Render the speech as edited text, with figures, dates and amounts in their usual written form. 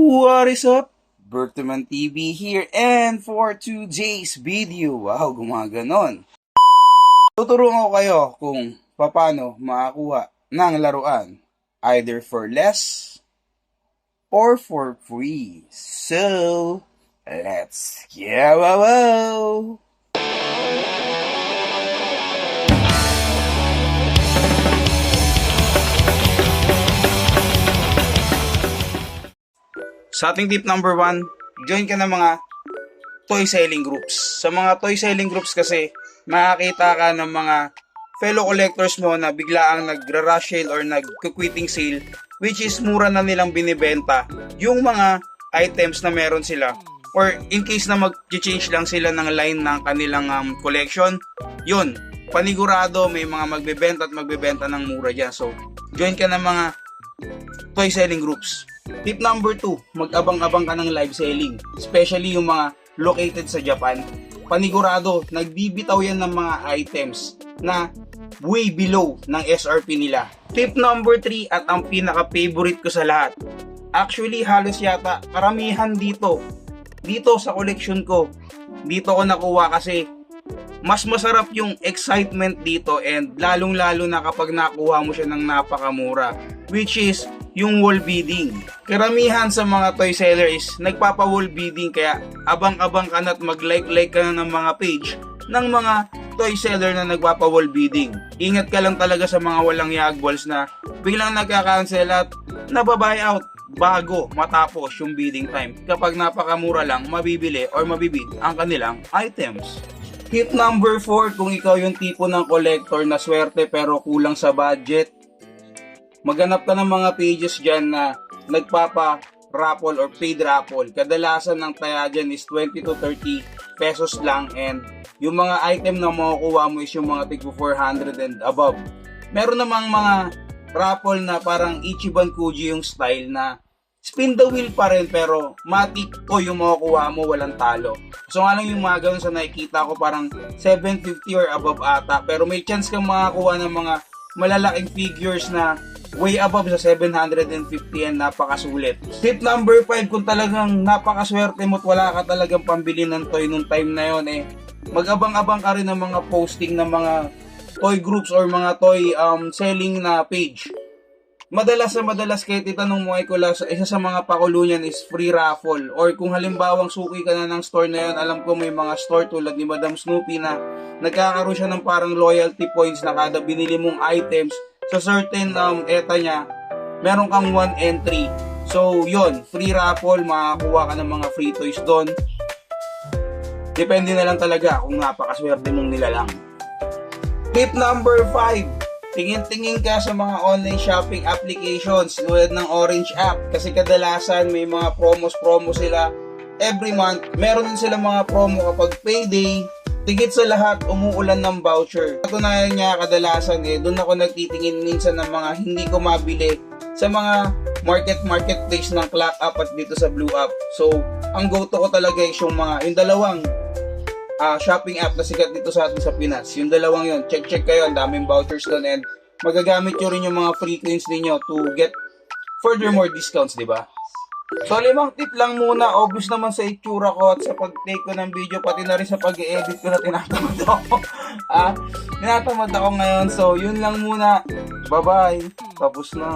What is up? Bertman TV here, and for today's video, wow, gumaganon. Tuturuan ko kayo kung paano makakuha ng laruan, either for less or for free. So, let's go! Sa ating tip number 1, join ka ng mga toy selling groups. Sa mga toy selling groups kasi, makakita ka ng mga fellow collectors mo na biglaang nagra-rush sale or nag-quitting sale, which is mura na nilang binibenta yung mga items na meron sila. Or in case na mag-change lang sila ng line ng kanilang collection, yun, panigurado may mga magbebenta at magbebenta ng mura dyan. So, join ka ng mga toy selling groups. Tip number 2, mag-abang-abang ka ng live selling, especially yung mga located sa Japan. Panigurado, nagbibitaw yan ng mga items na way below ng SRP nila. Tip number 3 at ang pinaka-favorite ko sa lahat. Actually, halos yata karamihan dito sa collection ko, dito ko nakuha kasi mas masarap yung excitement dito, and lalong-lalo na kapag nakuha mo siya ng napakamura, which is yung wall bidding. Karamihan sa mga toy seller is nagpapa-wall bidding, kaya abang-abang ka na at mag-like ka na ng mga page ng mga toy seller na nagpapa-wall bidding. Ingat ka lang talaga sa mga walang yagballs na biglang nagka-cancel at nababuy out bago matapos yung bidding time, kapag napakamura lang mabibili or mabibid ang kanilang items. Tip number 4, kung ikaw yung tipo ng collector na swerte pero kulang sa budget, maghanap ka ng mga pages dyan na nagpapa-raffle or paid raffle. Kadalasan ng taya dyan is 20 to 30 pesos lang, and yung mga item na makukuha mo is yung mga tig 400 and above. Meron namang mga raffle na parang Ichiban Kuji yung style na spin the wheel pa rin pero matik o yung makukuha mo walang talo. So nga lang yung mga ganun sa nakikita ko parang 750 or above ata, pero may chance kang makakuha ng mga malalaking figures na way above sa 750 and napakasulit. Tip number 5, kung talagang napakaswerte mo at wala ka talagang pambili ng toy nung time na yon, mag-abang-abang ka rin ng mga posting ng mga toy groups or mga toy selling na page. Madalas kahit itanong mo ay kula, isa sa mga pakulo niyan is free raffle, or kung halimbawang suki ka na ng store na yan, alam ko may mga store tulad ni Madam Snoopy na nagkakaroon siya ng parang loyalty points na kada binili mong items sa certain eta niya, meron kang 1 entry. So yon, free raffle, makakuha ka ng mga free toys doon. Depende na lang talaga kung napakaswerte mong nilalang. Tip number 5, tingin-tingin ka sa mga online shopping applications tulad ng Orange app, kasi kadalasan may mga promo sila every month. Meron din sila mga promo kapag payday. Tigit sa lahat, umuulan ng voucher. Katunayan niya, kadalasan doon ako nagtitingin minsan ng mga hindi ko mabili sa mga marketplace ng Clock App at dito sa Blue App. So, ang go-to ko talaga is yung dalawang shopping app na sikat dito sa atin sa Pinas. Yung dalawang yun, check kayo, ang daming vouchers doon, and magagamit nyo rin yung mga free coins ninyo to get furthermore discounts, di ba? So, 5 tip lang muna. Obvious naman sa itsura ko at sa pag-take ko ng video, pati na rin sa pag-edit ko na tinatamad ako. Tinatamad ako ngayon. So, yun lang muna. Bye-bye. Tapos na.